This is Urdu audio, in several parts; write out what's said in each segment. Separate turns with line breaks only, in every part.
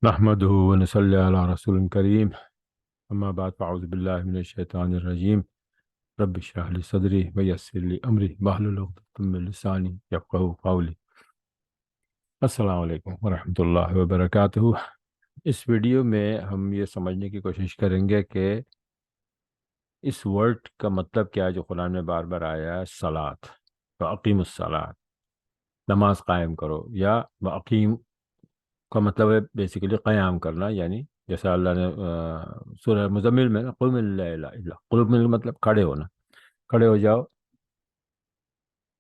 نحمده ونصلي على رسول كريم أما بعد فأعوذ بالله من الشيطان الرجيم رب اشرح لي صدري ويسر لي أمري واحلل عقدة من لساني يفقهوا قولي۔ السلام علیکم ورحمۃ اللہ وبرکاتہ۔ اس ویڈیو میں ہم یہ سمجھنے کی کوشش کریں گے کہ اس ورڈ کا مطلب کیا ہے جو قرآن میں بار بار آیا ہے، صلاۃ، وَأَقِیمُوا الصَّلَاۃ، نماز قائم کرو، یا وَأَقِیم کا مطلب ہے بیسیکلی قیام کرنا، یعنی جیسا اللہ نے سورہ مزمل میں قم اللیل الا قم مطلب کھڑے ہونا، کھڑے ہو جاؤ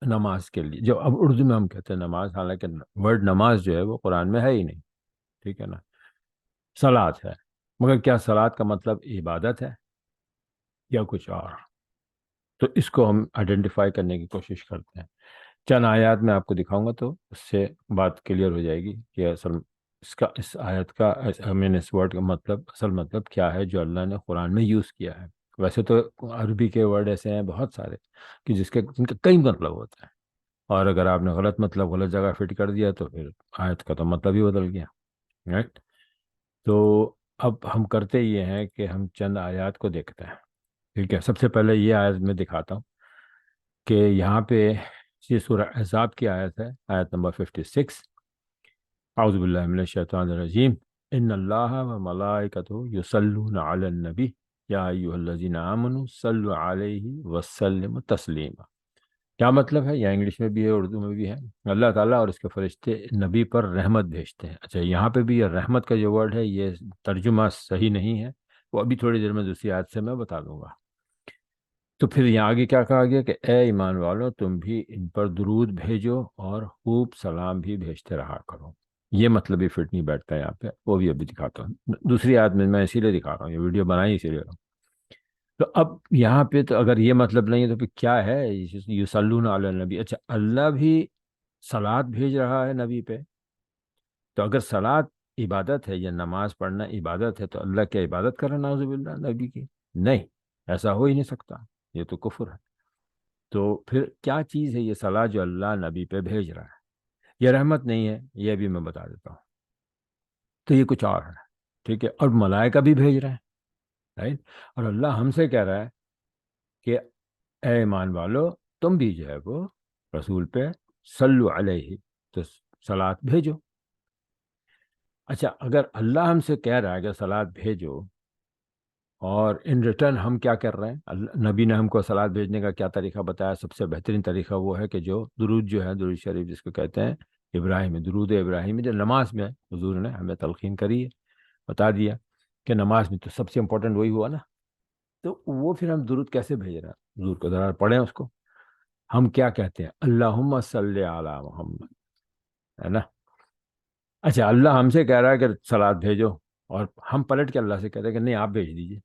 نماز کے لیے، جو اب اردو میں ہم کہتے ہیں نماز، حالانکہ ورڈ نماز جو ہے وہ قرآن میں ہے ہی نہیں، ٹھیک ہے نا، صلاۃ ہے، مگر کیا صلاۃ کا مطلب عبادت ہے یا کچھ اور؟ تو اس کو ہم آئیڈینٹیفائی کرنے کی کوشش کرتے ہیں۔ چند آیات میں آپ کو دکھاؤں گا تو اس سے بات کلیئر ہو جائے گی کہ اصل اس آیت کا اس ورڈ کا مطلب، اصل مطلب کیا ہے جو اللہ نے قرآن میں یوز کیا ہے۔ ویسے تو عربی کے ورڈ ایسے ہیں بہت سارے کہ جن کے کئی مطلب ہوتے ہیں، اور اگر آپ نے غلط مطلب غلط جگہ فٹ کر دیا تو پھر آیت کا تو مطلب ہی بدل گیا، رائٹ؟ تو اب ہم کرتے یہ ہیں کہ ہم چند آیات کو دیکھتے ہیں، ٹھیک ہے؟ سب سے پہلے یہ آیت میں دکھاتا ہوں کہ یہاں پہ یہ سورہ احزاب کی آیت ہے، آیت نمبر 56۔ اعوذ باللہ من الشیطان الرجیم، ان اللہ و ملائکتہ یصلون علی النبی یا ایھا الذین آمنوا صلوا علیہ وسلموا تسلیما۔ کیا مطلب ہے؟ یا انگلش میں بھی ہے، اردو میں بھی ہے۔ اللہ تعالیٰ اور اس کے فرشتے نبی پر رحمت بھیجتے ہیں۔ اچھا، یہاں پہ بھی یہ رحمت کا جو ورڈ ہے یہ ترجمہ صحیح نہیں ہے، وہ ابھی تھوڑی دیر میں دوسری آیت سے میں بتا دوں گا۔ تو پھر یہاں آگے کیا کہا گیا کہ اے ایمان والو تم بھی ان پر درود بھیجو اور خوب سلام بھی بھیجتے رہا کرو۔ یہ مطلب بھی فٹ نہیں بیٹھتا ہے یہاں پہ، وہ بھی ابھی دکھاتا ہوں۔ دوسری آیت میں اسی لیے دکھا رہا ہوں، یہ ویڈیو بنائی اسی لیے رہا ہوں۔ تو اب یہاں پہ تو اگر یہ مطلب نہیں ہے تو پھر کیا ہے؟ یصلون علی النبی، اچھا اللہ بھی صلات بھیج رہا ہے نبی پہ؟ تو اگر صلات عبادت ہے یا نماز پڑھنا عبادت ہے تو اللہ کیا عبادت کر رہا ہے نعوذ باللہ نبی کی؟ نہیں، ایسا ہو ہی نہیں سکتا، یہ تو کفر ہے۔ تو پھر کیا چیز ہے یہ صلاح جو اللہ نبی پہ بھیج رہا ہے؟ یہ رحمت نہیں ہے، یہ بھی میں بتا دیتا ہوں۔ تو یہ کچھ اور ہے، ٹھیک ہے؟ اور ملائکہ بھی بھیج رہے ہیں، رائٹ؟ اور اللہ ہم سے کہہ رہا ہے کہ اے ایمان والو تم بھی جو ہے وہ رسول پہ صلو علیہ، تو صلات بھیجو۔ اچھا، اگر اللہ ہم سے کہہ رہا ہے کہ صلات بھیجو، اور ان ریٹرن ہم کیا کر رہے ہیں؟ نبی نے ہم کو صلات بھیجنے کا کیا طریقہ بتایا؟ سب سے بہترین طریقہ وہ ہے کہ جو درود جو ہے، درود شریف جس کو کہتے ہیں ابراہیمی، درود ابراہیمی، جو نماز میں حضور نے ہمیں تلقین کری ہے، بتا دیا کہ نماز میں تو سب سے امپورٹنٹ وہی ہوا نا۔ تو وہ پھر ہم درود کیسے بھیج رہے ہیں؟ حضور کو ذرا پڑھیں اس کو۔ ہم کیا کہتے ہیں؟ اللہم صلی علی محمد، ہے نا؟ اچھا، اللہ ہم سے کہہ رہا ہے کہ صلات بھیجو، اور ہم پلٹ کے اللہ سے کہتے ہیں کہ نہیں آپ بھیج دیجیے،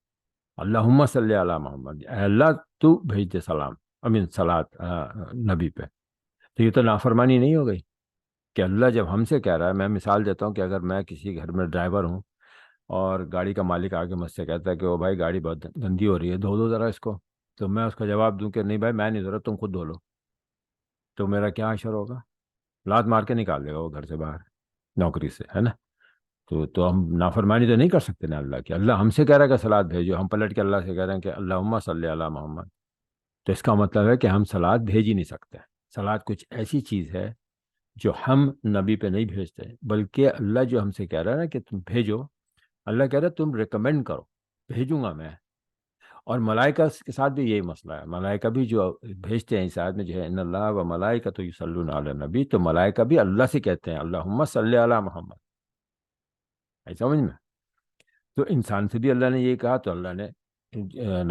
اللہم صلی علی محمد، اے اللہ تو بھیج دے سلام، امین صلات نبی پہ۔ تو یہ تو نافرمانی نہیں ہو گئی کہ اللہ جب ہم سے کہہ رہا ہے؟ میں مثال دیتا ہوں کہ اگر میں کسی گھر میں ڈرائیور ہوں اور گاڑی کا مالک آ کے مجھ سے کہتا ہے کہ وہ بھائی گاڑی بہت گندی ہو رہی ہے، دھو دو ذرا اس کو، تو میں اس کا جواب دوں کہ نہیں بھائی میں نہیں دھو رہا، تم خود دھو لو، تو میرا کیا اشر ہوگا؟ لات مار کے نکال دے گا وہ گھر سے باہر، نوکری سے، ہے نا؟ تو ہم نافرمانی تو نہیں کر سکتے نا اللہ کی۔ اللہ ہم سے کہہ رہا ہے کہ صلات بھیجو، ہم پلٹ کے اللہ سے کہہ رہے ہیں کہ اللہم صلی علی محمد، تو اس کا مطلب ہے کہ ہم صلات بھیج ہی نہیں سکتے۔ صلات کچھ ایسی چیز ہے جو ہم نبی پہ نہیں بھیجتے، بلکہ اللہ جو ہم سے کہہ رہا ہے نا کہ تم بھیجو، اللہ کہہ رہا ہے تم ریکمینڈ کرو، بھیجوں گا میں۔ اور ملائکہ کے ساتھ بھی یہی مسئلہ ہے، ملائکہ بھی جو بھیجتے ہیں، اس آیت میں جو ہے ان اللہ و ملائکۃ یصلون علی النبی، تو ملائکہ بھی اللہ سے کہتے ہیں اللہم صلی علی محمد، ہے سمجھ میں؟ تو انسان سے بھی اللہ نے یہ کہا، تو اللہ نے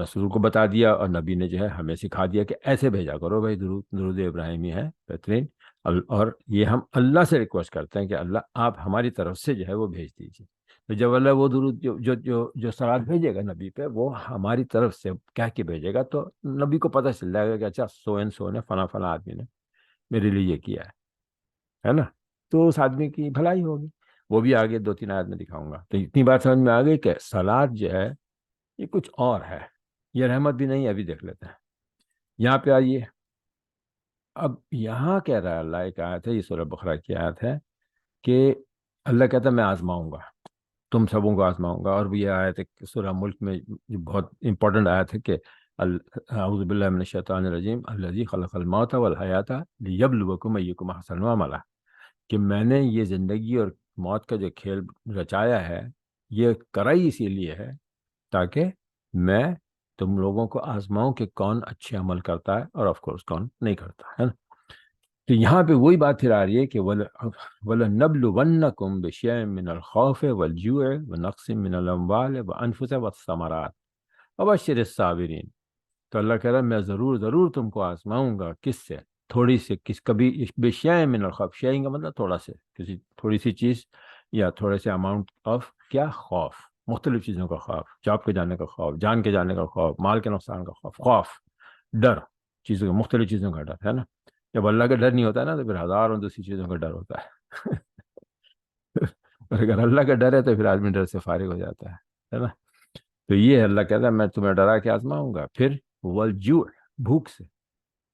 رسول کو بتا دیا، اور نبی نے جو ہے ہمیں سکھا دیا کہ ایسے بھیجا کرو بھائی، درود درود ابراہیمی ہے بہترین۔ اور یہ ہم اللہ سے ریکویسٹ کرتے ہیں کہ اللہ آپ ہماری طرف سے جو ہے وہ بھیج دیجیے۔ تو جب اللہ وہ درود جو صلات بھیجے گا نبی پہ، وہ ہماری طرف سے کہہ کے بھیجے گا، تو نبی کو پتہ چل جائے گا کہ اچھا سو اینڈ سو نے، فلاں فلاں آدمی نے میرے لیے یہ کیا ہے نا؟ تو اس آدمی کی بھلائی ہوگی۔ وہ بھی آگے دو تین آیت میں دکھاؤں گا۔ تو اتنی بات سمجھ میں آ گئی کہ صلات جو ہے یہ کچھ اور ہے، یہ رحمت بھی نہیں ہے۔ ابھی دیکھ لیتے ہیں، یہاں پہ آئیے۔ اب یہاں کہہ رہا ہے اللہ، ایک آیت ہے، یہ سورہ بقرہ کی آیت ہے کہ اللہ کہتا ہے میں آزماؤں گا، تم سبوں کو آزماؤں گا. اور بھی یہ آیت ہے سورہ ملک میں جو بہت امپورٹنٹ آیت ہے کہ اعوذ باللہ من الشیطان الرجیم الذی خلق الموت والحیات لیبلوکم ایکم احسن عملا، کہ میں نے یہ زندگی اور موت کا جو کھیل رچایا ہے یہ کرائی اسی لیے ہے تاکہ میں تم لوگوں کو آزماؤں کہ کون اچھے عمل کرتا ہے اور آف کورس کون نہیں کرتا ہے نا. تو یہاں پہ وہی بات پھر آ رہی ہے کہ وَلَنَبْلُوَنَّكُمْ بِشَيْءٍ مِّنَ الْخَوْفِ وَالْجُوعِ وَنَقْصٍ مِّنَ الْأَمْوَالِ وَأَنفُسِ وَالثَّمَرَاتِ وَبَشِّرِ الصَّابِرِينَ. تو اللہ کہہ رہا ہے میں ضرور ضرور تم کو آزماؤں گا. کس سے؟ تھوڑی سی کبھی بشیء من الخوف، شیء کا مطلب تھوڑا سے، کسی تھوڑی سی چیز یا تھوڑے سے اماؤنٹ آف کیا خوف، مختلف چیزوں کا خوف، جاب کے جانے کا خوف، جان کے جانے کا خوف، مال کے نقصان کا خوف، ڈر، چیزوں کا، مختلف چیزوں کا ڈر ہے نا. جب اللہ کا ڈر نہیں ہوتا ہے نا تو پھر ہزاروں دوسری چیزوں کا ڈر ہوتا ہے. اور اگر اللہ کا ڈر ہے تو پھر آدمی ڈر سے فارغ ہو جاتا ہے نا. تو یہ اللہ کہتا ہے میں تمہیں ڈرا کے آزماؤں گا. پھر والجوع، بھوک سے،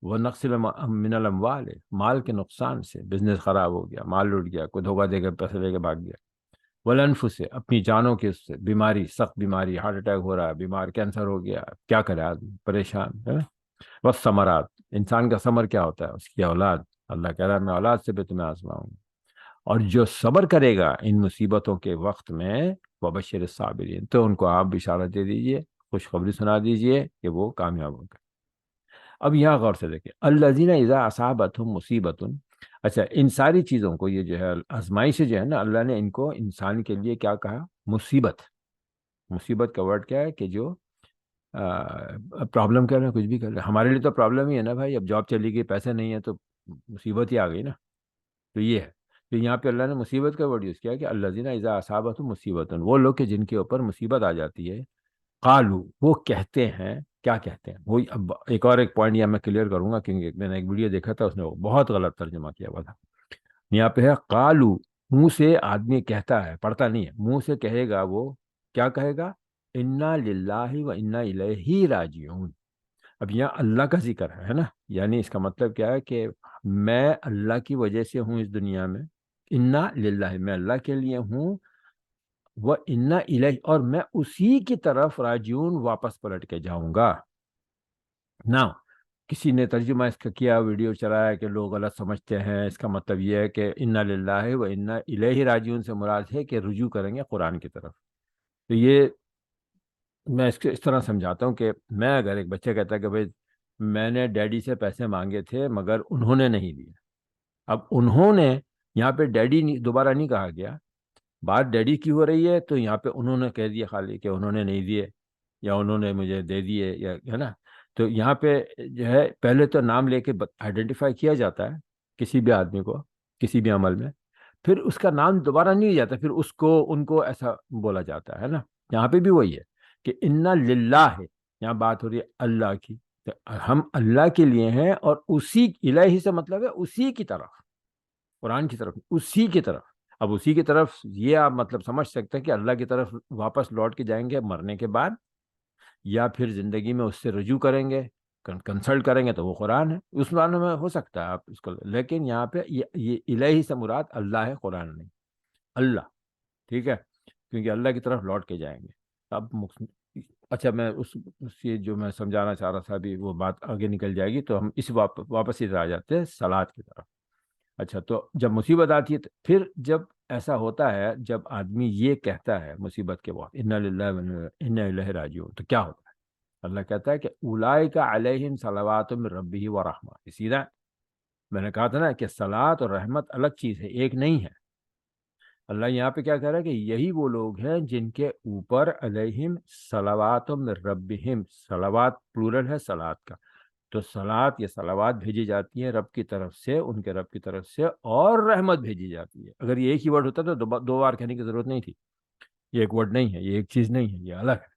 وہ نقص من الاموال، مال کے نقصان سے، بزنس خراب ہو گیا، مال لوٹ گیا، کوئی دھوکہ دے کے پیسے لے کے بھاگ گیا. والانفس سے، اپنی جانوں کے اس سے، بیماری، سخت بیماری، ہارٹ اٹیک ہو رہا ہے، بیمار، کینسر ہو گیا، کیا کرے آدمی، پریشان ہے نا. والثمرات، انسان کا ثمر کیا ہوتا ہے؟ اس کی اولاد. اللہ کہہ رہا ہے میں اولاد سے بھی تمہیں آزماؤں گا. اور جو صبر کرے گا ان مصیبتوں کے وقت میں، وبشر الصابرین، تو ان کو آپ بشارت دے دیجئے، خوشخبری سنا دیجئے کہ وہ کامیاب ہو گئے. اب یہاں غور سے دیکھیں، الذین اذا اصابتهم مصیبت. اچھا، ان ساری چیزوں کو، یہ جو ہے آزمائش جو ہے نا، اللہ نے ان کو انسان کے لیے کیا کہا؟ مصیبت. مصیبت کا ورڈ کیا ہے کہ جو پرابلم کر رہے ہیں، کچھ بھی کر رہے ہیں. ہمارے لیے تو پرابلم ہی ہے نا بھائی، اب جاب چلی گئی، پیسے نہیں ہے تو مصیبت ہی آ گئی نا. تو یہ ہے. تو یہاں پہ اللہ نے مصیبت کا ورڈ یوز کیا کہ الذین اذا اصابتهم مصیبت، وہ لوگ کہ جن کے اوپر مصیبت آ جاتی ہے، قالو، وہ کہتے ہیں، کیا کہتے ہیں؟ وہی اب ایک اور ایک پوائنٹ یہاں میں کلیئر کروں گا کیونکہ میں نے ایک ویڈیو دیکھا تھا، اس نے بہت غلط ترجمہ کیا ہوا تھا. یہاں پہ ہے قالو، منہ سے آدمی کہتا ہے، پڑھتا نہیں ہے، منہ سے کہے گا. وہ کیا کہے گا؟ انا للہ و انا الیہ راجعون. اب یہاں اللہ کا ذکر ہے نا، یعنی اس کا مطلب کیا ہے کہ میں اللہ کی وجہ سے ہوں اس دنیا میں. انا للہ، میں اللہ کے لیے ہوں، وہ انا الیہ، اور میں اسی کی طرف راجعون، واپس پلٹ کے جاؤں گا. نا کسی نے ترجمہ اس کا کیا، ویڈیو چلایا کہ لوگ غلط سمجھتے ہیں، اس کا مطلب یہ ہے کہ انا للہ و انا الیہ راجعون سے مراد ہے کہ رجوع کریں گے قرآن کی طرف. تو یہ میں اس کو اس طرح سمجھاتا ہوں کہ میں اگر ایک بچہ کہتا ہے کہ بھائی میں نے ڈیڈی سے پیسے مانگے تھے مگر انہوں نے نہیں دیے. اب انہوں نے، یہاں پہ ڈیڈی دوبارہ نہیں کہا گیا، بات ڈیڈی کی ہو رہی ہے، تو یہاں پہ انہوں نے کہہ دیا خالی کہ انہوں نے نہیں دیے یا انہوں نے مجھے دے دیے، یا ہے نا. تو یہاں پہ جو ہے پہلے تو نام لے کے آئیڈینٹیفائی کیا جاتا ہے کسی بھی آدمی کو کسی بھی عمل میں، پھر اس کا نام دوبارہ نہیں لیا جاتا، پھر اس کو ان کو ایسا بولا جاتا ہے نا. یہاں پہ بھی وہی ہے کہ انا للہ ہے، یہاں بات ہو رہی ہے اللہ کی. تو ہم اللہ کے لیے ہیں، اور اسی الہی سے مطلب ہے اسی کی طرف، قرآن کی طرف، اسی کی طرف. اب اسی کی طرف یہ آپ مطلب سمجھ سکتے ہیں کہ اللہ کی طرف واپس لوٹ کے جائیں گے مرنے کے بعد، یا پھر زندگی میں اس سے رجوع کریں گے، کنسلٹ کریں گے، تو وہ قرآن ہے. اس معنی میں ہو سکتا ہے آپ اس کو، لیکن یہاں پہ یہ الہی سے مراد اللہ ہے، قرآن نہیں. اللہ، ٹھیک ہے، کیونکہ اللہ کی طرف لوٹ کے جائیں گے. اب اچھا، میں اس یہ جو میں سمجھانا چاہ رہا تھا ابھی وہ بات آگے نکل جائے گی، تو ہم اس واپس ادھر آ جاتے ہیں سلاد کی طرف. اچھا، تو جب مصیبت آتی ہے، تو پھر جب ایسا ہوتا ہے، جب آدمی یہ کہتا ہے مصیبت کے وقت انا للہ و انا الیہ راجعون، تو کیا ہوتا ہے؟ اللہ کہتا ہے کہ اولئک علیہم صلوات من ربہ و رحمہ. سیدھا میں نے کہا تھا نا کہ صلوات اور رحمت الگ چیز ہے، ایک نہیں ہے. اللہ یہاں پہ کیا کہہ رہا ہے کہ یہی وہ لوگ ہیں جن کے اوپر علیہم صلوات من ربہم، صلوات پلورل ہے صلات کا، تو صلات یا صلوات بھیجی جاتی ہیں رب کی طرف سے، ان کے رب کی طرف سے، اور رحمت بھیجی جاتی ہے. اگر یہ ایک ہی ورڈ ہوتا تو دو بار کہنے کی ضرورت نہیں تھی. یہ ایک ورڈ نہیں ہے، یہ ایک چیز نہیں ہے، یہ الگ ہے،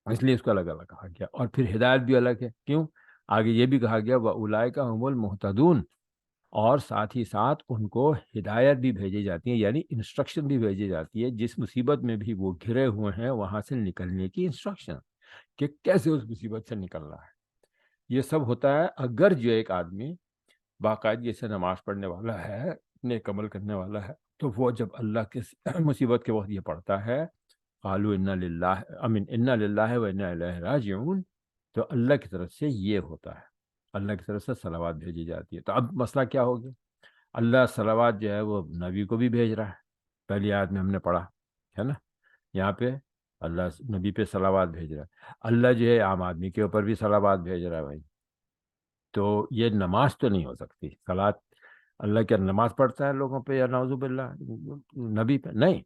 اس لیے اس کو الگ الگ کہا گیا. اور پھر ہدایت بھی الگ ہے. کیوں؟ آگے یہ بھی کہا گیا وَأُولَئِكَ هُمُ الْمُهْتَدُونَ، اور ساتھ ہی ساتھ ان کو ہدایت بھی بھیجی جاتی ہے، یعنی انسٹرکشن بھی بھیجی جاتی ہے. جس مصیبت میں بھی وہ گھرے ہوئے ہیں وہاں سے نکلنے کی انسٹرکشن، کہ کیسے اس مصیبت سے نکلنا ہے. یہ سب ہوتا ہے اگر جو ایک آدمی باقاعدگی سے نماز پڑھنے والا ہے، نیک عمل کرنے والا ہے، تو وہ جب اللہ کے مصیبت کے وقت یہ پڑھتا ہے قالوا انا للہ امین انا للہ و انا الیہ راجعون، تو اللہ کی طرف سے یہ ہوتا ہے، اللہ کی طرف سے صلوات بھیجی جاتی ہے۔ تو اب مسئلہ کیا ہو گیا؟ اللہ صلوات جو ہے وہ نبی کو بھی بھیج رہا ہے، پہلی آیت میں ہم نے پڑھا ہے نا، یہاں پہ اللہ نبی پہ صلوات بھیج رہا ہے، اللہ جو ہے عام آدمی کے اوپر بھی صلوات بھیج رہا ہے بھائی۔ تو یہ نماز تو نہیں ہو سکتی صلوات، اللہ کیا نماز پڑھتا ہے لوگوں پہ یا نعوذ باللہ نبی پہ؟ نہیں۔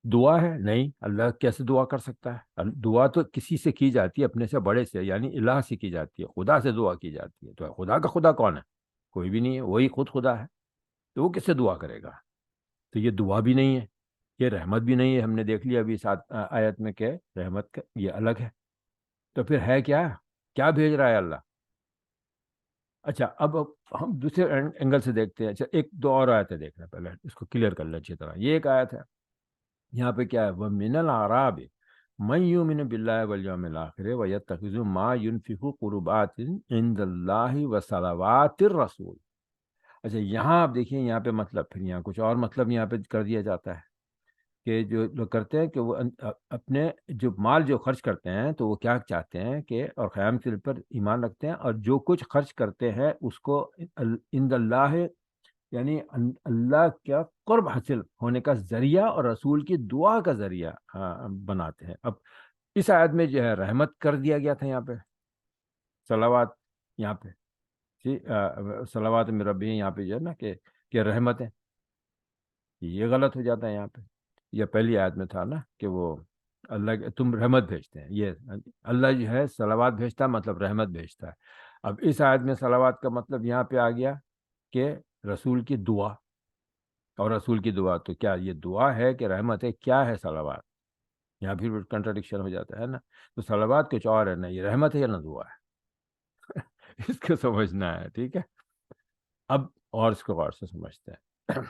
دعا ہے؟ نہیں، اللہ کیسے دعا کر سکتا ہے؟ دعا تو کسی سے کی جاتی ہے، اپنے سے بڑے سے، یعنی الہ سے کی جاتی ہے، خدا سے دعا کی جاتی ہے۔ تو خدا کا خدا کون ہے؟ کوئی بھی نہیں ہے، وہی خود خدا ہے، تو وہ کس سے دعا کرے گا؟ تو یہ دعا بھی نہیں ہے، یہ رحمت بھی نہیں ہے، ہم نے دیکھ لیا ابھی ساتھ آیت میں کہ رحمت کا یہ الگ ہے۔ تو پھر ہے کیا؟ کیا بھیج رہا ہے اللہ؟ اچھا اب ہم دوسرے اینگل سے دیکھتے ہیں۔ اچھا ایک دو اور آیتیں دیکھ رہے ہیں، پہلے اس کو کلیئر کر لیں اچھی طرح۔ یہ ایک آیت ہے، یہاں پہ کیا ہے؟ وَمِنَ الْأَعْرَابِ مَن يُؤْمِنُ بِاللَّهِ وَالْيَوْمِ الْآخِرِ وَيَتَّخِذُ مَا يُنْفِقُ قُرُبَاتٍ عِندَ اللَّهِ وَصَلَوَاتِ الرَّسُولِ۔ اچھا یہاں آپ دیکھیں، یہاں پہ مطلب پھر یہاں کچھ اور مطلب یہاں پہ کر دیا جاتا ہے کہ جو لوگ کرتے ہیں کہ وہ اپنے جو مال جو خرچ کرتے ہیں تو وہ کیا چاہتے ہیں کہ، اور قیام کے پر ایمان رکھتے ہیں، اور جو کچھ خرچ کرتے ہیں اس کو عند اللہ، یعنی اللہ کا قرب حاصل ہونے کا ذریعہ اور رسول کی دعا کا ذریعہ بناتے ہیں۔ اب اس آیت میں جو ہے رحمت کر دیا گیا تھا یہاں پہ، صلوات یہاں پہ جی صلوات میں ربی یہاں پہ جو ہے نا کہ رحمت ہے، یہ غلط ہو جاتا ہے یہاں پہ۔ یہ پہلی آیت میں تھا نا کہ وہ اللہ تم رحمت بھیجتے ہیں، یہ اللہ جو ہے صلوات بھیجتا ہے مطلب رحمت بھیجتا ہے۔ اب اس آیت میں صلوات کا مطلب یہاں پہ آ گیا کہ رسول کی دعا، اور رسول کی دعا تو کیا یہ دعا ہے کہ رحمت ہے؟ کیا ہے صلوات؟ یہاں پھر کنٹرڈکشن ہو جاتا ہے نا۔ تو صلوات کچھ اور ہے، نہ یہ رحمت ہے یا نہ دعا ہے اس کو سمجھنا ہے، ٹھیک ہے؟ اب اور اس کو غور سے سمجھتے ہیں۔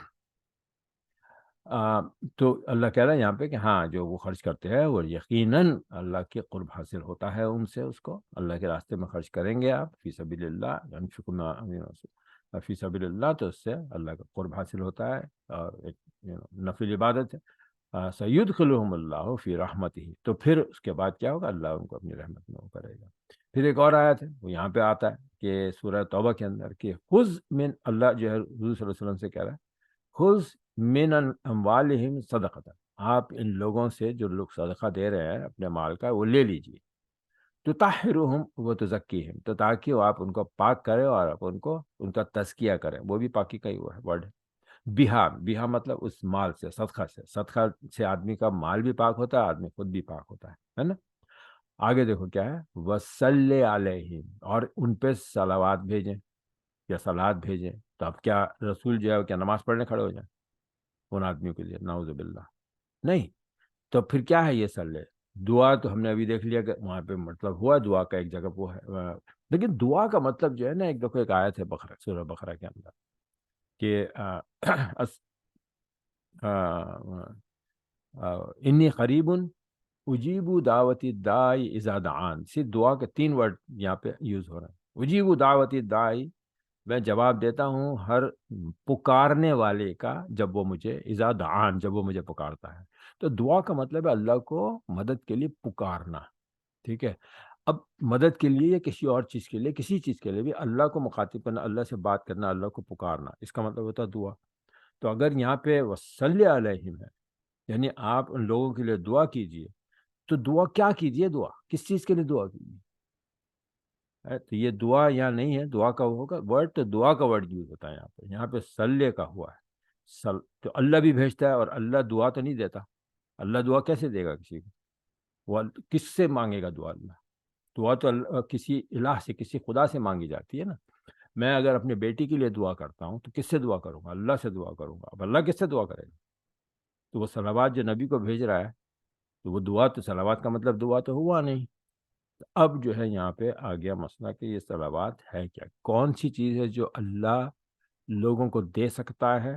تو اللہ کہہ رہا ہے یہاں پہ کہ ہاں جو وہ خرچ کرتے ہیں وہ یقیناً اللہ کے قرب حاصل ہوتا ہے ان سے، اس کو اللہ کے راستے میں خرچ کریں گے آپ فی سبیل اللہ، فی سبیل اللہ، تو اس سے اللہ کا قرب حاصل ہوتا ہے، اور ایک نفل عبادت ہے۔ سیدخلہم اللہ فی رحمتہ، تو پھر اس کے بعد کیا ہوگا؟ اللہ ان کو اپنی رحمت میں وہ کرے گا۔ پھر ایک اور آیت ہے وہ یہاں پہ آتا ہے کہ سورہ توبہ کے اندر کہ خذ من، اللہ جو ہے حضور صلی اللہ علیہ وسلم سے کہہ رہا ہے خذ من اموالہم صدقۃ، آپ ان لوگوں سے جو لوگ صدقہ دے رہے ہیں اپنے مال کا وہ لے لیجیے، تطہرہم و تزکیہم، تو تاکہ وہ آپ ان کو پاک کرے اور آپ ان کو ان کا تزکیہ کریں، وہ بھی پاکی کا ہی ہوا ہے ورڈ ہے۔ بیہا، بیہا مطلب اس مال سے، صدقہ سے، صدقہ سے آدمی کا مال بھی پاک ہوتا ہے، آدمی خود بھی پاک ہوتا ہے نا۔ آگے دیکھو کیا ہے، وصلی علیہم، اور ان پہ صلوات بھیجیں یا صلات بھیجیں۔ تو اب کیا رسول جو ہے وہ کیا نماز پڑھنے کھڑے ہو جائیں ان آدمیوں کے لیے؟ نعوذ باللہ، نہیں۔ تو پھر کیا ہے یہ صلی؟ دعا تو ہم نے ابھی دیکھ لیا کہ وہاں پہ مطلب ہوا دعا کا ایک جگہ وہ ہے، لیکن دعا کا مطلب جو ہے نا، ایک دیکھو ایک آیت ہے بقرہ، سورہ بقرہ کے اندر کہ انی قریب اجیب دعوتی دائی اذا دعان، صرف دعا کے تین ورڈ یہاں پہ یوز ہو رہے ہیں، اجیب دعوتی دائی، میں جواب دیتا ہوں ہر پکارنے والے کا جب وہ مجھے، اذا دعان، جب وہ مجھے پکارتا ہے۔ تو دعا کا مطلب ہے اللہ کو مدد کے لیے پکارنا، ٹھیک ہے؟ اب مدد کے لیے یا کسی اور چیز کے لیے، کسی چیز کے لیے بھی اللہ کو مخاطب کرنا، اللہ سے بات کرنا، اللہ کو پکارنا، اس کا مطلب ہوتا ہے دعا۔ تو اگر یہاں پہ وصلی علیہم ہے، یعنی آپ ان لوگوں کے لیے دعا کیجئے، تو دعا کیا کیجئے؟ دعا کس چیز کے لیے دعا کیجئے؟ تو یہ دعا یہاں نہیں ہے، دعا کا ہوگا ورڈ تو دعا کا ورڈ یوز ہوتا ہے یہاں پہ، یہاں پہ صلی کا ہوا ہے۔ تو اللہ بھی بھیجتا ہے، اور اللہ دعا تو نہیں دیتا، اللہ دعا کیسے دے گا کسی کو؟ وہ کس سے مانگے گا دعا؟ اللہ دعا تو کسی الہ سے، کسی خدا سے مانگی جاتی ہے نا۔ میں اگر اپنے بیٹی کے لیے دعا کرتا ہوں تو کس سے دعا کروں گا؟ اللہ سے دعا کروں گا۔ اب اللہ کس سے دعا کرے گا؟ تو وہ صلوات جو نبی کو بھیج رہا ہے تو وہ دعا، تو صلوات کا مطلب دعا تو ہوا نہیں۔ اب جو ہے یہاں پہ آ گیا مسئلہ کہ یہ صلوات ہے کیا، کون سی چیز ہے جو اللہ لوگوں کو دے سکتا ہے،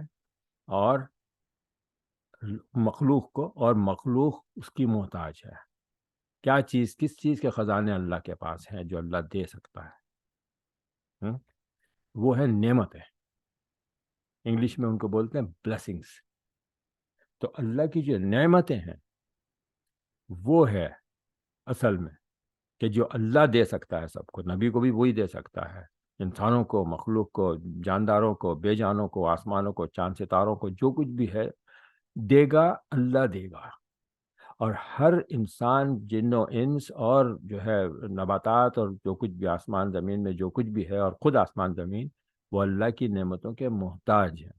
اور مخلوق کو، اور مخلوق اس کی محتاج ہے؟ کیا چیز، کس چیز کے خزانے اللہ کے پاس ہیں جو اللہ دے سکتا ہے؟ وہ ہے نعمت ہے، انگلش میں ان کو بولتے ہیں بلیسنگس. تو اللہ کی جو نعمتیں ہیں وہ ہے اصل میں کہ جو اللہ دے سکتا ہے سب کو. نبی کو بھی وہی دے سکتا ہے, انسانوں کو, مخلوق کو, جانداروں کو, بے جانوں کو, آسمانوں کو, چاند ستاروں کو, جو کچھ بھی ہے دے گا اللہ دے گا. اور ہر انسان, جن و انس اور جو ہے نباتات اور جو کچھ بھی آسمان زمین میں جو کچھ بھی ہے اور خود آسمان زمین, وہ اللہ کی نعمتوں کے محتاج ہیں.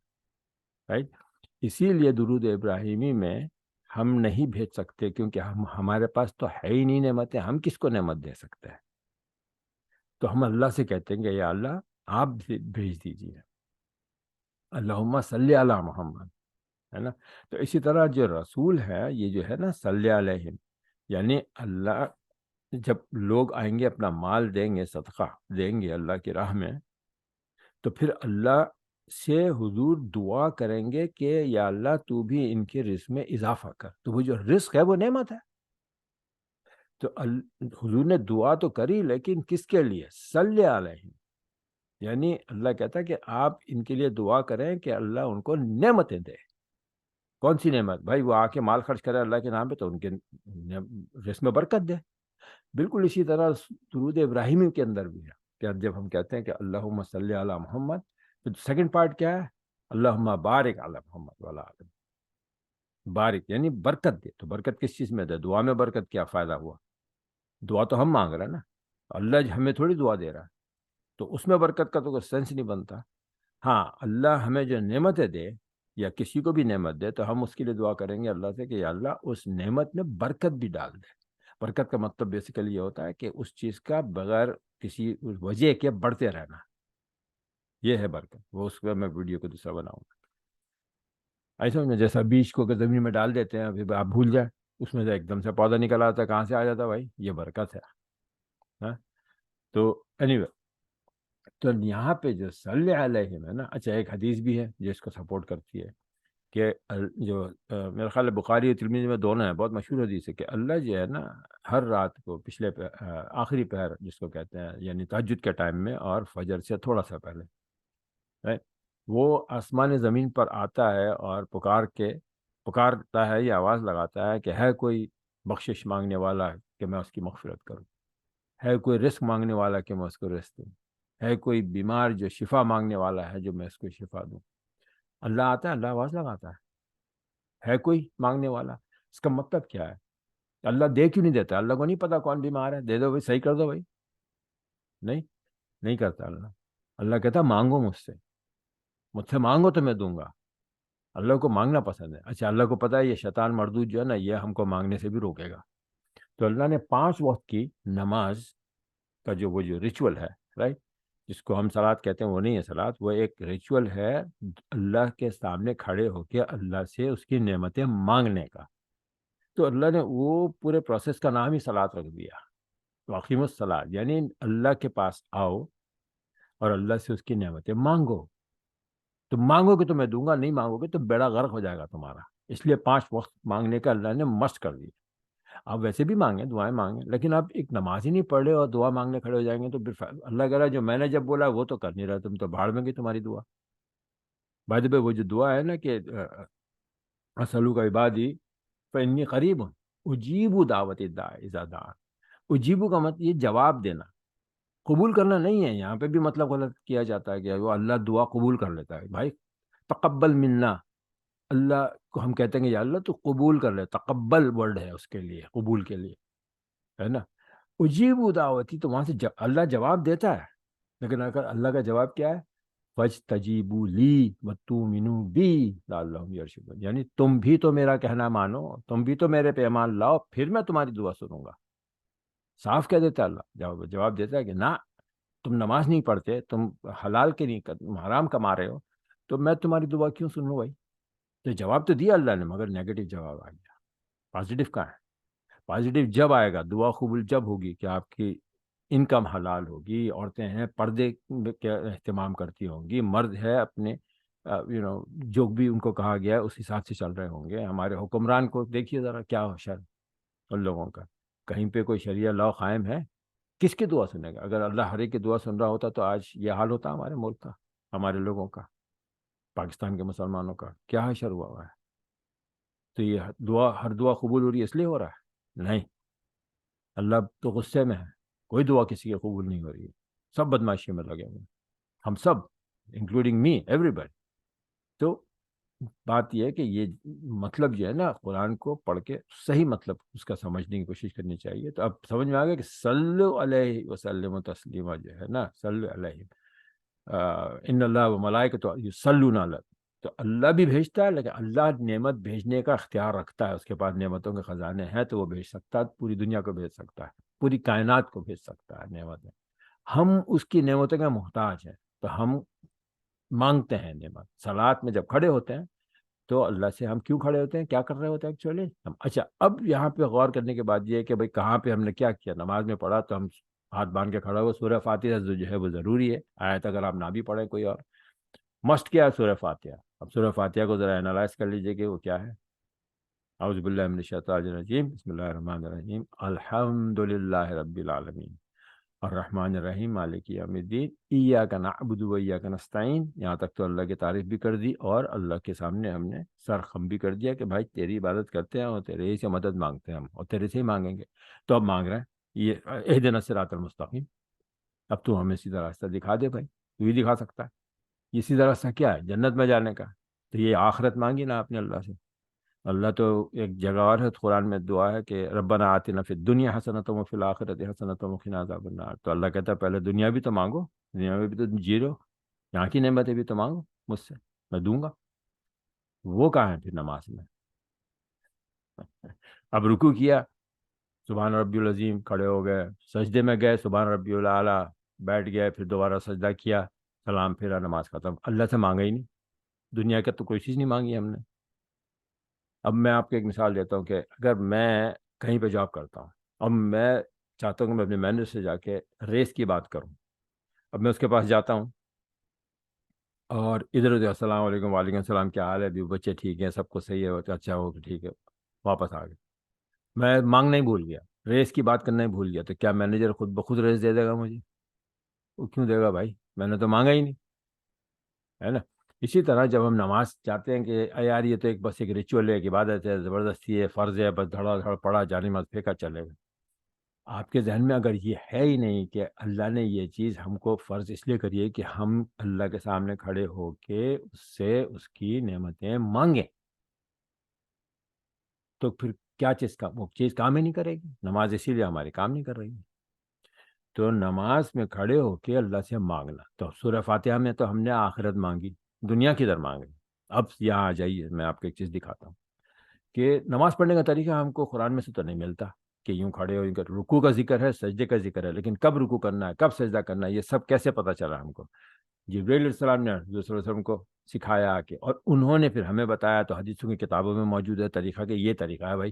رائٹ. اسی لیے درود ابراہیمی میں ہم نہیں بھیج سکتے کیونکہ ہمارے پاس تو ہے ہی نہیں نعمتیں, ہم کس کو نعمت دے سکتے ہیں؟ تو ہم اللہ سے کہتے ہیں کہ یا اللہ آپ بھیج دیجیے, اللہم صلی علی محمد, ہے نا. تو اسی طرح جو رسول ہے یہ جو ہے نا صلی علیہم, یعنی اللہ جب لوگ آئیں گے اپنا مال دیں گے, صدقہ دیں گے اللہ کی راہ میں, تو پھر اللہ سے حضور دعا کریں گے کہ یا اللہ تو بھی ان کے رزق میں اضافہ کر. تو وہ جو رزق ہے وہ نعمت ہے. تو حضور نے دعا تو کری, لیکن کس کے لیے؟ صلی علیہم. یعنی اللہ کہتا ہے کہ آپ ان کے لیے دعا کریں کہ اللہ ان کو نعمتیں دے. کون سی نعمت؟ بھائی وہ آ کے مال خرچ کرے اللہ کے نام پہ تو ان کے رزق میں برکت دے. بالکل اسی طرح درود ابراہیمی کے اندر بھی ہے کہ جب ہم کہتے ہیں کہ اللہم صلی علی محمد, تو سیکنڈ پارٹ کیا ہے؟ اللہم بارک علی محمد والا عالم. بارک یعنی برکت دے. تو برکت کس چیز میں دے؟ دعا میں برکت. کیا فائدہ ہوا؟ دعا تو ہم مانگ رہے ہیں نا, اللہ ہمیں تھوڑی دعا دے رہا ہے, تو اس میں برکت کا تو کوئی سینس نہیں بنتا. ہاں, اللہ ہمیں جو نعمتیں دے یا کسی کو بھی نعمت دے تو ہم اس کے لیے دعا کریں گے اللہ سے کہ یا اللہ اس نعمت میں برکت بھی ڈال دے. برکت کا مطلب بیسیکلی یہ ہوتا ہے کہ اس چیز کا بغیر کسی وجہ کے بڑھتے رہنا, یہ ہے برکت. وہ اس کا میں ویڈیو کو دوسرا بناؤں گا. ایسا میں جیسا بیج کو اگر زمین میں ڈال دیتے ہیں پھر آپ بھول جائیں, اس میں سے ایک دم سے پودا نکل آتا ہے, کہاں سے آ جاتا ہے بھائی؟ یہ برکت ہے. ہاں, تو anyway, تو یہاں پہ جو صلی علیہ ہے نا, اچھا ایک حدیث بھی ہے جو اس کو سپورٹ کرتی ہے کہ جو میرا خیال ہے بخاری اور ترمذی میں دونوں ہیں, بہت مشہور حدیث ہے کہ اللہ جو ہے نا ہر رات کو پچھلے آخری پہر جس کو کہتے ہیں یعنی تہجد کے ٹائم میں اور فجر سے تھوڑا سا پہلے, وہ آسمان زمین پر آتا ہے اور پکارتا ہے یا آواز لگاتا ہے کہ ہے کوئی بخشش مانگنے والا کہ میں اس کی مغفرت کروں, ہے کوئی رزق مانگنے والا کہ میں اس کو رزق دوں, ہے کوئی بیمار جو شفا مانگنے والا ہے جو میں اس کو شفا دوں. اللہ آتا ہے, اللہ آواز لگاتا ہے کوئی مانگنے والا. اس کا مطلب کیا ہے؟ اللہ دے کیوں نہیں دیتا؟ اللہ کو نہیں پتا کون بیمار ہے, دے دو بھائی, صحیح کر دو بھائی. نہیں, نہیں کرتا اللہ. اللہ کہتا مانگو مجھ سے مانگو تو میں دوں گا. اللہ کو مانگنا پسند ہے. اچھا, اللہ کو پتا ہے یہ شیطان مردود جو ہے نا یہ ہم کو مانگنے سے بھی روکے گا, تو اللہ نے 5 وقت کی نماز کا وہ جو ریچول ہے, رائٹ, جس کو ہم صلات کہتے ہیں, وہ نہیں ہے صلات, وہ ایک ریچول ہے اللہ کے سامنے کھڑے ہو کے اللہ سے اس کی نعمتیں مانگنے کا. تو اللہ نے وہ پورے پروسیس کا نام ہی صلات رکھ دیا. واقیم الصلاۃ یعنی اللہ کے پاس آؤ اور اللہ سے اس کی نعمتیں مانگو. تو مانگو گے تو میں دوں گا, نہیں مانگو گے تو بیڑا غرق ہو جائے گا تمہارا. اس لیے 5 وقت مانگنے کا اللہ نے مست کر دیا. آپ ویسے بھی مانگیں, دعائیں مانگیں, لیکن آپ ایک نماز ہی نہیں پڑھ رہے اور دعا مانگنے کھڑے ہو جائیں گے تو پھر اللہ کہہ رہا ہے جو میں نے جب بولا وہ تو کر نہیں رہا, تم تو بھاڑ میں گئی تمہاری دعا. بائی دی وے, وہ جو دعا ہے نا کہ اسلو کا عبادی فانی قریب اجیب دعوت الداع اذا دعان. اجیبو کا مطلب یہ جواب دینا, قبول کرنا نہیں ہے. یہاں پہ بھی مطلب غلط کیا جاتا ہے کہ وہ اللہ دعا قبول کر لیتا ہے. بھائی تقبل منا, اللہ کو ہم کہتے ہیں کہ یا اللہ تو قبول کر لے. تقبل ورڈ ہے اس کے لیے, قبول کے لیے, ہے نا. اجیب دعوتی تو وہاں سے اللہ جواب دیتا ہے, لیکن اگر اللہ کا جواب کیا ہے؟ فاستجیبوا لی وتؤمنوا بی لعلہم یرشدون, یعنی تم بھی تو میرا کہنا مانو, تم بھی تو میرے پہ ایمان لاؤ, پھر میں تمہاری دعا سنوں گا. صاف کہہ دیتا ہے اللہ, جواب دیتا ہے کہ نہ, تم نماز نہیں پڑھتے, تم حلال کے نہیں, تم حرام کما رہے ہو, تو میں تمہاری دعا کیوں سنوں بھائی؟ تو جواب تو دیا اللہ نے, مگر نیگیٹو جواب آ گیا. پازیٹیو کہاں ہے؟ پازیٹیو جب آئے گا, دعا قبول جب ہوگی کہ آپ کی انکم حلال ہوگی, عورتیں ہیں پردے کے اہتمام کرتی ہوں گی, مرد ہے اپنے جو بھی ان کو کہا گیا ہے اس حساب سے چل رہے ہوں گے. ہمارے حکمران کو دیکھیے ذرا, کیا شر ان لوگوں کا, کہیں پہ کوئی شریعہ لا قائم ہے؟ کس کی دعا سنے گا؟ اگر اللہ ہر ایک کی دعا سن رہا ہوتا تو آج یہ حال ہوتا ہمارے ملک کا, ہمارے لوگوں کا. پاکستان کے مسلمانوں کا کیا حشر ہوا ہے؟ تو یہ دعا، ہر دعا قبول ہو رہی ہے اس لیے ہو رہا ہے؟ نہیں، اللہ تو غصے میں ہے، کوئی دعا کسی کی قبول نہیں ہو رہی ہے، سب بدماشی میں لگے ہوئے ہیں، ہم سب، انکلوڈنگ می، ایوری بڈی۔ تو بات یہ ہے کہ یہ مطلب جو ہے نا، قرآن کو پڑھ کے صحیح مطلب اس کا سمجھنے کی کوشش کرنی چاہیے۔ تو اب سمجھ میں آ گیا کہ صلو علیہ وسلم تسلیما جو ہے نا، صلو علیہ، ان اللہ و ملائکۃ یصلون علی، تو اللہ بھی بھیجتا ہے، لیکن اللہ نعمت بھیجنے کا اختیار رکھتا ہے، اس کے پاس نعمتوں کے خزانے ہیں تو وہ بھیج سکتا ہے، پوری دنیا کو بھیج سکتا ہے، پوری کائنات کو بھیج سکتا ہے نعمتیں۔ ہم اس کی نعمتوں کا محتاج ہیں، تو ہم مانگتے ہیں نعمت۔ صلات میں جب کھڑے ہوتے ہیں تو اللہ سے ہم کیوں کھڑے ہوتے ہیں، کیا کر رہے ہوتے ہیں ایکچولی ہم؟ اچھا، اب یہاں پہ غور کرنے کے بعد یہ ہے کہ بھائی کہاں پہ ہم نے کیا کیا؟ نماز میں پڑھا تو ہم ہاتھ باندھ کے کھڑا ہوا، سورہ فاتحہ جو ہے وہ ضروری ہے، آیت اگر آپ نہ بھی پڑھیں کوئی اور، مسٹ کیا ہے سورہ فاتحہ۔ اب سورہ فاتحہ کو ذرا انالائز کر لیجئے کہ وہ کیا ہے۔ اعوذ باللہ من الشیطان الرجیم، بسم اللہ الرحمن الرحیم، الحمد للہ رب العالمین الرحمن الرحیم مالک یوم الدین ایاک نعبد و ایاک نستعین۔ یہاں تک تو اللہ کی تعریف بھی کر دی، اور اللہ کے سامنے ہم نے سر خم بھی کر دیا کہ بھائی تیری عبادت کرتے ہیں اور تیرے ہی سے مدد مانگتے ہیں ہم، اور تیرے سے ہی مانگیں گے۔ تو اب مانگ رہے ہیں یہ اہدنا الصراط المستقیم، اب تو ہمیں سیدھا راستہ دکھا دے بھائی، تو ہی دکھا سکتا ہے۔ یہ سیدھا راستہ کیا ہے؟ جنت میں جانے کا۔ تو یہ آخرت مانگی نا اپنے اللہ سے۔ اللہ تو ایک جگہ اور ہے قرآن میں دعا ہے کہ ربنا آتنا فی الدنیا حسنۃ وفی الآخرۃ حسنۃ وقنا عذاب النار۔ تو اللہ کہتا ہے پہلے دنیا بھی تو مانگو، دنیا میں بھی تو جی رہو، یہاں کی نعمتیں بھی تو مانگو مجھ سے، میں دوں گا۔ وہ کہاں ہے پھر نماز میں؟ اب رکوع کیا، سبحان ربی العظیم، کھڑے ہو گئے، سجدے میں گئے، سبحان ربی الاعلیٰ، بیٹھ گئے، پھر دوبارہ سجدہ کیا، سلام پھیرا، نماز ختم۔ اللہ سے مانگا ہی نہیں، دنیا کا تو کوئی چیز نہیں مانگی ہم نے۔ اب میں آپ کو ایک مثال دیتا ہوں کہ اگر میں کہیں پہ جاب کرتا ہوں، اب میں چاہتا ہوں کہ میں اپنے مینیجر سے جا کے ریس کی بات کروں، اب میں اس کے پاس جاتا ہوں اور ادھر ادھر السلام علیکم، وعلیکم السلام، کیا حال ہے بھی بچے، ٹھیک ہے، سب کو صحیح ہے، اچھا ہو، ٹھیک ہے، واپس آ گئے، میں مانگنا ہی بھول گیا، ریس کی بات کرنا ہی بھول گیا، تو کیا مینیجر خود بخود ریس دے دے گا مجھے؟ وہ کیوں دے گا بھائی؟ میں نے تو مانگا ہی نہیں، ہے نا؟ اسی طرح جب ہم نماز چاہتے ہیں کہ یار یہ تو ایک بس ایک ریچول ہے، ایک عبادت ہے، زبردستی ہے، فرض ہے، بس دھڑا دھڑ پڑا، جانے مت پھینکا، چلے گا۔ آپ کے ذہن میں اگر یہ ہے ہی نہیں کہ اللہ نے یہ چیز ہم کو فرض اس لیے کری ہے کہ ہم اللہ کے سامنے کھڑے ہو کے اس سے اس کی نعمتیں مانگیں، تو پھر کیا چیز کا وہ چیز کام ہی نہیں کرے گی؟ نماز اسی لیے ہماری کام نہیں کر رہی ہے۔ تو نماز میں کھڑے ہو کے اللہ سے مانگنا، تو سورہ فاتحہ میں تو ہم نے آخرت مانگی، دنیا کی در مانگ رہی۔ اب یہاں آ جائیے، میں آپ کو ایک چیز دکھاتا ہوں کہ نماز پڑھنے کا طریقہ ہم کو قرآن میں سے تو نہیں ملتا کہ یوں کھڑے ہو، رکوع کا ذکر ہے، سجدے کا ذکر ہے، لیکن کب رکوع کرنا ہے، کب سجدہ کرنا ہے، یہ سب کیسے پتہ چلا ہم کو؟ جبرائیل علیہ السلام نے حضور صلی اللہ علیہ وسلم کو سکھایا کہ، اور انہوں نے پھر ہمیں بتایا، تو حدیثوں کی کتابوں میں موجود ہے طریقہ کہ یہ طریقہ ہے بھائی،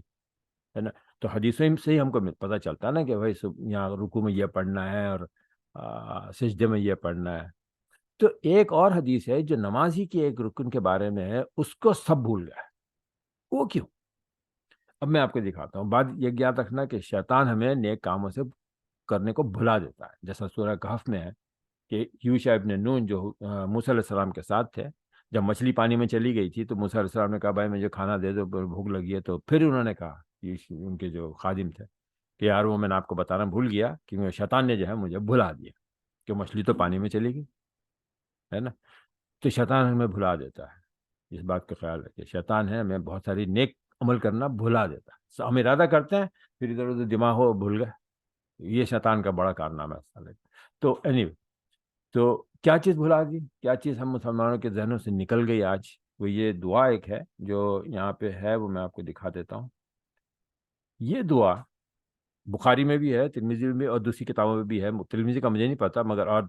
ہے نا؟ تو حدیثوں سے ہی ہم کو پتہ چلتا ہے نا کہ بھائی یہاں رکوع میں یہ پڑھنا ہے اور سجدے میں یہ پڑھنا ہے۔ تو ایک اور حدیث ہے جو نماز ہی کے ایک رکن کے بارے میں ہے، اس کو سب بھول گئے، وہ کیوں؟ اب میں آپ کو دکھاتا ہوں۔ بات یہ یاد رکھنا کہ شیطان ہمیں نیک کاموں سے کرنے کو بھلا دیتا ہے، جیسا سورہ کہف میں ہے کہ یوشع ابن نون جو موسیٰ علیہ السلام کے ساتھ تھے، جب مچھلی پانی میں چلی گئی تھی تو موسیٰ علیہ السلام نے کہا بھائی مجھے کھانا دے دو، بھوک لگی ہے، تو پھر انہوں نے کہا، ان کے جو خادم تھے، کہ یار وہ میں نے آپ کو بتانا بھول گیا کیونکہ شیطان نے جو ہے مجھے بھلا دیا، کہ مچھلی تو پانی میں چلی گئی، ہے نا؟ تو شیطان ہمیں بھلا دیتا ہے، اس بات کا خیال رکھیے، شیطان ہے ہمیں بہت ساری نیک عمل کرنا بھلا دیتا ہے، ہم ارادہ کرتے ہیں پھر ادھر ادھر دماغ ہو بھول گئے، یہ شیطان کا بڑا کارنامہ ہے سالے۔ تو anyway، تو کیا چیز بھلا دی، کیا چیز ہم مسلمانوں کے ذہنوں سے نکل گئی آج؟ وہ یہ دعا ایک ہے جو یہاں پہ ہے، وہ میں آپ کو دکھا دیتا ہوں۔ یہ دعا بخاری میں بھی ہے، ترمذی میں بھی، اور دوسری کتابوں میں بھی ہے، ترمذی کا مجھے نہیں پتا مگر اور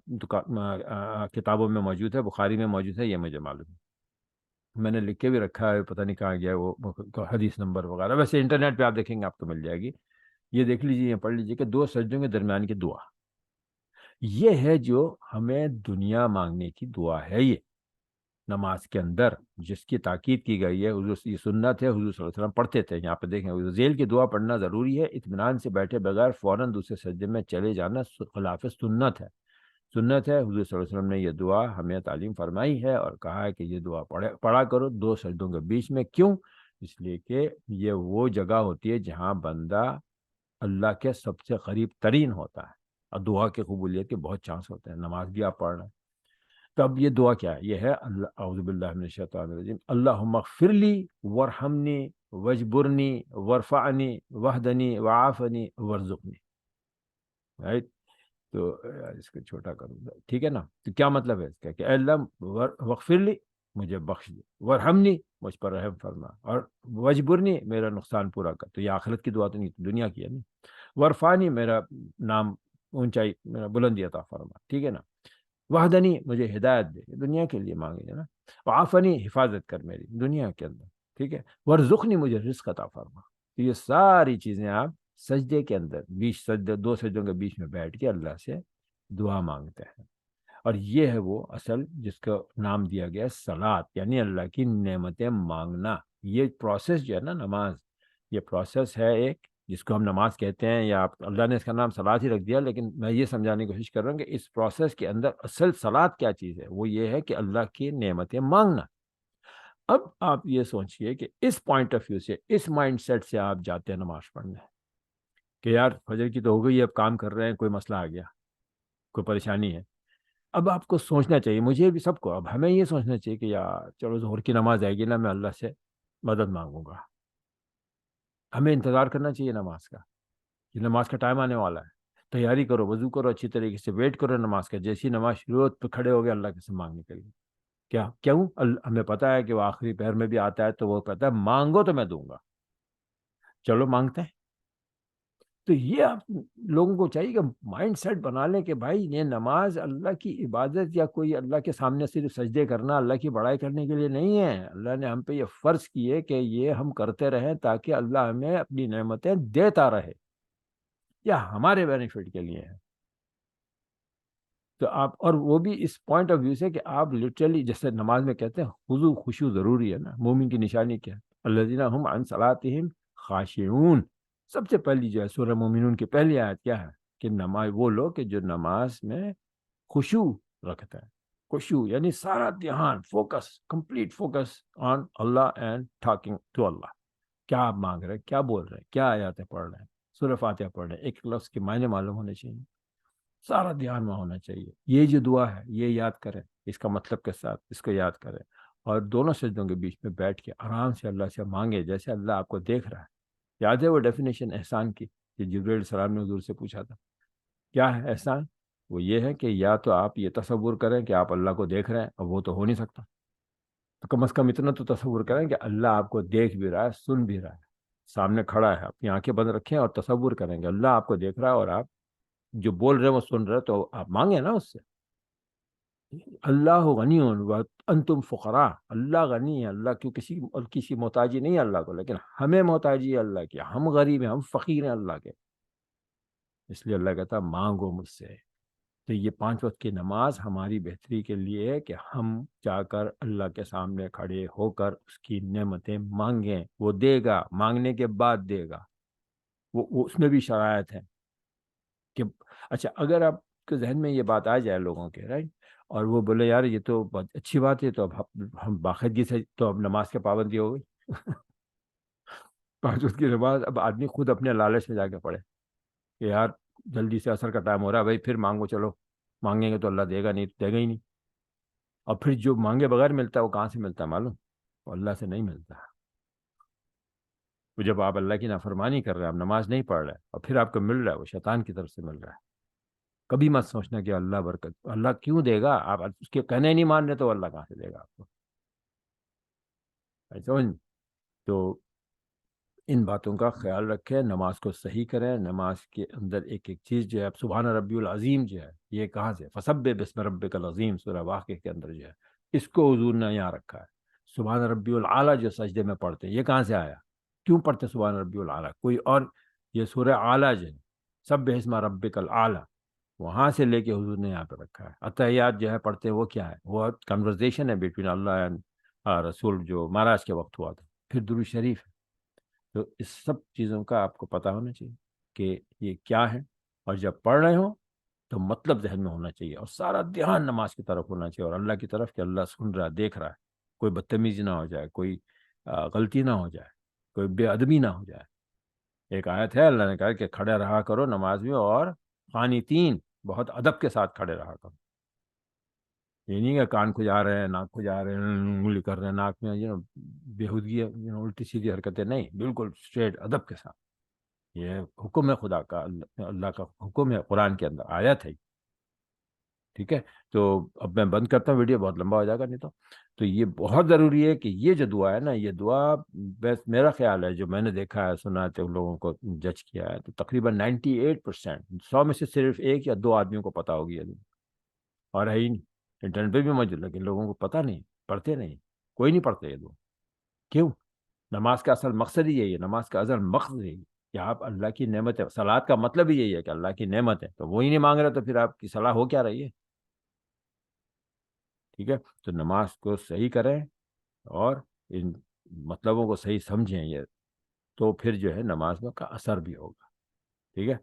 کتابوں میں موجود ہے، بخاری میں موجود ہے، یہ مجھے معلوم ہے، میں نے لکھ کے بھی رکھا ہے، پتہ نہیں کہاں گیا وہ حدیث نمبر وغیرہ، ویسے انٹرنیٹ پہ آپ دیکھیں گے آپ کو مل جائے گی۔ یہ دیکھ لیجیے، یہ پڑھ لیجیے کہ دو سجدوں کے درمیان کی دعا، یہ ہے جو ہمیں دنیا مانگنے کی دعا ہے، یہ نماز کے اندر جس کی تاکید کی گئی ہے، حضور یہ سنت ہے، حضور صلی اللہ علیہ وسلم پڑھتے تھے، یہاں پہ دیکھیں ذیل کی دعا پڑھنا ضروری ہے، اطمینان سے بیٹھے بغیر فوراً دوسرے سجدے میں چلے جانا خلاف سنت ہے۔ سنت ہے، حضور صلی اللہ علیہ وسلم نے یہ دعا ہمیں تعلیم فرمائی ہے اور کہا ہے کہ یہ دعا پڑھا کرو دو سجدوں کے بیچ میں۔ کیوں؟ اس لیے کہ یہ وہ جگہ ہوتی ہے جہاں بندہ اللہ کے سب سے قریب ترین ہوتا ہے، اور دعا کی قبولیت کے بہت چانس ہوتے ہیں۔ نماز بھی آپ پڑھ رہے ہیں تو اب یہ دعا کیا ہے؟ یہ ہے اللہ اعوذ باللہ من الشیطان الرجیم، اللہم اغفر لی ورحمنی وجبرنی ورفعنی وحدنی وعافنی ورزقنی، رائٹ؟ تو اس کو چھوٹا کروں گا، ٹھیک ہے نا؟ تو کیا مطلب ہے اس کا کہ اے اللہ وغفر لی، مجھے بخش دے، ورحمنی، مجھ پر رحم فرما، اور وجبرنی، میرا نقصان پورا کر۔ تو یہ آخرت کی دعا تو نہیں، دنیا کی ہے نا۔ ورفانی، میرا نام اونچائی، میرا بلندی عطا فرما، ٹھیک ہے نا؟ وحدنی، مجھے ہدایت دے، دنیا کے لیے مانگیں گے نا۔ وعافنی، حفاظت کر میری دنیا کے اندر، ٹھیک ہے؟ ورزقنی، مجھے رزق عطا فرما۔ تو یہ ساری چیزیں آپ سجدے کے اندر، بیچ سجدے، دو سجدوں کے بیچ میں بیٹھ کے اللہ سے دعا مانگتے ہیں، اور یہ ہے وہ اصل جس کا نام دیا گیا ہے صلاۃ، یعنی اللہ کی نعمتیں مانگنا۔ یہ پروسیس جو ہے نا نماز، یہ پروسیس ہے ایک جس کو ہم نماز کہتے ہیں، یا اللہ نے اس کا نام صلاۃ ہی رکھ دیا، لیکن میں یہ سمجھانے کی کوشش کر رہا ہوں کہ اس پروسیس کے اندر اصل صلاۃ کیا چیز ہے؟ وہ یہ ہے کہ اللہ کی نعمتیں مانگنا۔ اب آپ یہ سوچئے کہ اس پوائنٹ آف ویو سے، اس مائنڈ سیٹ سے آپ جاتے ہیں نماز پڑھنے کہ یار فجر کی تو ہو گئی، اب کام کر رہے ہیں، کوئی مسئلہ آ گیا، کوئی پریشانی ہے۔ اب آپ کو سوچنا چاہیے، مجھے بھی، سب کو، اب ہمیں یہ سوچنا چاہیے کہ یار چلو ظہر کی نماز آئے گی نا، میں اللہ سے مدد مانگوں گا۔ ہمیں انتظار کرنا چاہیے نماز کا، کہ نماز کا ٹائم آنے والا ہے، تیاری کرو، وضو کرو اچھی طریقے سے، ویٹ کرو نماز کا، جیسی نماز شروع ہو تو کھڑے ہو گئے اللہ کے سے مانگنے کے لیے۔ کیوں؟ ہمیں پتا ہے کہ وہ آخری پہر میں بھی آتا ہے، تو وہ کہتا ہے مانگو تو میں دوں گا، چلو مانگتے ہیں۔ تو یہ آپ لوگوں کو چاہیے کہ مائنڈ سیٹ بنا لیں کہ بھائی یہ نماز اللہ کی عبادت یا کوئی اللہ کے سامنے صرف سجدے کرنا اللہ کی بڑائی کرنے کے لیے نہیں ہے۔ اللہ نے ہم پہ یہ فرض کیے کہ یہ ہم کرتے رہیں تاکہ اللہ ہمیں اپنی نعمتیں دیتا رہے، یا ہمارے بینیفٹ کے لیے ہے۔ تو آپ، اور وہ بھی اس پوائنٹ آف ویو سے کہ آپ لٹرلی، جیسے نماز میں کہتے ہیں خضوع، خشوع ضروری ہے نا۔ مومن کی نشانی کیا ہے؟ الذین هم عن صلاتهم خاشعون۔ سب سے پہلی جو ہے سورہ مومنون کی پہلی آیت کیا ہے؟ کہ نماز، وہ لوگ کہ جو نماز میں خشوع رکھتا ہے۔ خشوع یعنی سارا دھیان، فوکس، کمپلیٹ فوکس آن اللہ اینڈ ٹاکنگ ٹو اللہ۔ کیا آپ مانگ رہے ہیں، کیا بول رہے ہیں، کیا آیاتیں پڑھ رہے ہیں، سورہ فاتحہ پڑھ رہے ہیں، ایک لفظ کے معنی معلوم ہونے چاہیے، سارا دھیان میں ہونا چاہیے۔ یہ جو دعا ہے یہ یاد کریں، اس کا مطلب کے ساتھ اس کو یاد کریں، اور دونوں سجدوں کے بیچ میں بیٹھ کے آرام سے اللہ سے مانگے جیسے اللہ آپ کو دیکھ رہا ہے۔ یاد ہے وہ ڈیفینیشن احسان کی کہ جبرائیل علیہ السلام نے حضور سے پوچھا تھا؟ کیا ہے احسان؟ وہ یہ ہے کہ یا تو آپ یہ تصور کریں کہ آپ اللہ کو دیکھ رہے ہیں، اور وہ تو ہو نہیں سکتا، تو کم از کم اتنا تو تصور کریں کہ اللہ آپ کو دیکھ بھی رہا ہے، سن بھی رہا ہے، سامنے کھڑا ہے، اپنی آنکھیں بند رکھیں اور تصور کریں کہ اللہ آپ کو دیکھ رہا ہے، اور آپ جو بول رہے ہیں وہ سن رہے، تو آپ مانگیں نا اس سے۔ اللہ غنی و انتم فقراء، اللہ غنی ہے، اللہ کی کسی محتاجی نہیں ہے اللہ کو، لیکن ہمیں محتاجی ہے اللہ کی، ہم غریب ہیں، ہم فقیر ہیں اللہ کے، اس لیے اللہ کہتا ہے مانگو مجھ سے۔ تو یہ 5 وقت کی نماز ہماری بہتری کے لیے ہے کہ ہم جا کر اللہ کے سامنے کھڑے ہو کر اس کی نعمتیں مانگیں، وہ دے گا، مانگنے کے بعد دے گا۔ وہ اس میں بھی شرائط ہے کہ اچھا، اگر آپ کے ذہن میں یہ بات آ جائے لوگوں کے، رائٹ، اور وہ بولے یار یہ تو بہت اچھی بات ہے، تو اب ہم باقاعدگی سے تو اب نماز کی پابندی ہو گئی 5 وقت کی نماز اب آدمی خود اپنے لالچ میں جا کے پڑھے کہ یار جلدی سے عصر کا ٹائم ہو رہا ہے بھائی، پھر مانگو، چلو مانگیں گے تو اللہ دے گا، نہیں تو دے گا ہی نہیں۔ اور پھر جو مانگے بغیر ملتا ہے وہ کہاں سے ملتا ہے معلوم؟ وہ اللہ سے نہیں ملتا۔ وہ جب آپ اللہ کی نافرمانی کر رہے ہیں، آپ نماز نہیں پڑھ رہے، اور پھر آپ کو مل رہا ہے، وہ شیطان کی طرف سے مل رہا ہے۔ کبھی مت سوچنا کہ اللہ برکت، اللہ کیوں دے گا، آپ اس کے کہنے نہیں مان رہے تو اللہ کہاں سے دے گا آپ کو؟ سمجھ؟ تو ان باتوں کا خیال رکھیں، نماز کو صحیح کریں۔ نماز کے اندر ایک ایک چیز جو ہے، اب سبحان ربی العظیم جو ہے، یہ کہاں سے؟ فسبح بسم ربک العظیم، سورہ واقعہ کے اندر جو ہے، اس کو حضور نے یہاں رکھا ہے۔ سبحان ربی العلیٰ جو سجدے میں پڑھتے ہیں، یہ کہاں سے آیا؟ کیوں پڑھتے سبحان ربی العلیٰ؟ کوئی اور، یہ سورہ اعلیٰ جو ہے، سبح اسم ربک الاعلیٰ، وہاں سے لے کے حضور نے یہاں پہ رکھا ہے۔ اتحیات جو ہے پڑھتے ہیں، وہ کیا ہے؟ وہ کنورزیشن ہے بٹوین اللہ اینڈ رسول، جو مہاراج کے وقت ہوا تھا۔ پھر درود شریف ہے۔ تو اس سب چیزوں کا آپ کو پتہ ہونا چاہیے کہ یہ کیا ہے، اور جب پڑھ رہے ہوں تو مطلب ذہن میں ہونا چاہیے، اور سارا دھیان نماز کی طرف ہونا چاہیے، اور اللہ کی طرف کہ اللہ سن رہا ہے، دیکھ رہا ہے، کوئی بدتمیزی نہ ہو جائے، کوئی غلطی نہ ہو جائے، کوئی بے ادبی نہ ہو جائے۔ ایک آیت ہے، اللہ نے کہا کہ کھڑے رہا کرو نماز میں، اور قانتین، بہت ادب کے ساتھ کھڑے رہا کرو۔ یہ نہیں کہ کان کھجا رہے ہیں، ناک کھجا رہے ہیں، انگلی کر رہے ہیں ناک میں، بےہودگی، الٹی سیدھی حرکتیں نہیں، بالکل اسٹریٹ ادب کے ساتھ۔ یہ حکم ہے خدا کا، اللہ کا حکم ہے، قرآن کے اندر آیت ہے۔ ٹھیک ہے، تو اب میں بند کرتا ہوں، ویڈیو بہت لمبا ہو جائے گا نہیں تو یہ بہت ضروری ہے کہ یہ جو دعا ہے نا، یہ دعا بس میرا خیال ہے، جو میں نے دیکھا ہے، سنا ہے، لوگوں کو جج کیا ہے، تو تقریباً 98%، 100 میں سے صرف ایک یا دو آدمیوں کو پتا ہوگی یہ دعا، اور ہے ہی نہیں، انٹرنیٹ پہ بھی موجود، لیکن لوگوں کو پتہ نہیں، پڑھتے نہیں، کوئی نہیں پڑھتے یہ دعا۔ کیوں؟ نماز کا اصل مقصد ہی یہی ہے، نماز کا اصل مقصد یہی ہے کہ آپ اللہ کی نعمت ہے، صلات کا مطلب ہی یہی ہے کہ اللہ کی نعمت ہے، تو وہی نہیں مانگ رہے تو پھر آپ کی صلاح ہو کیا رہی ہے؟ ٹھیک ہے، تو نماز کو صحیح کریں، اور ان مطلبوں کو صحیح سمجھیں، یہ تو پھر جو ہے نماز میں کا اثر بھی ہوگا۔ ٹھیک ہے،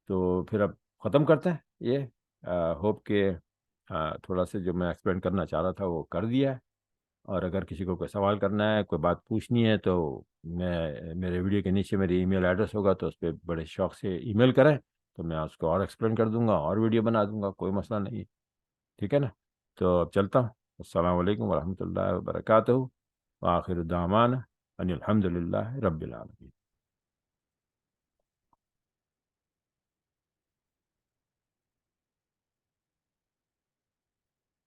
تو پھر اب ختم کرتے ہیں یہ، ہوپ کہ تھوڑا سا جو میں ایکسپلین کرنا چاہ رہا تھا وہ کر دیا ہے، اور اگر کسی کو کوئی سوال کرنا ہے، کوئی بات پوچھنی ہے، تو میرے ویڈیو کے نیچے میری ای میل ایڈریس ہوگا، تو اس پہ بڑے شوق سے ای میل کریں، تو میں اس کو اور ایکسپلین کر دوں گا، اور ویڈیو بنا دوں گا، کوئی مسئلہ نہیں ہے۔ ٹھیک ہے نا، تو اب چلتا ہوں، السلام علیکم ورحمۃ اللہ وبرکاتہ، وآخر دعوانا ان الحمد للہ رب العالمین۔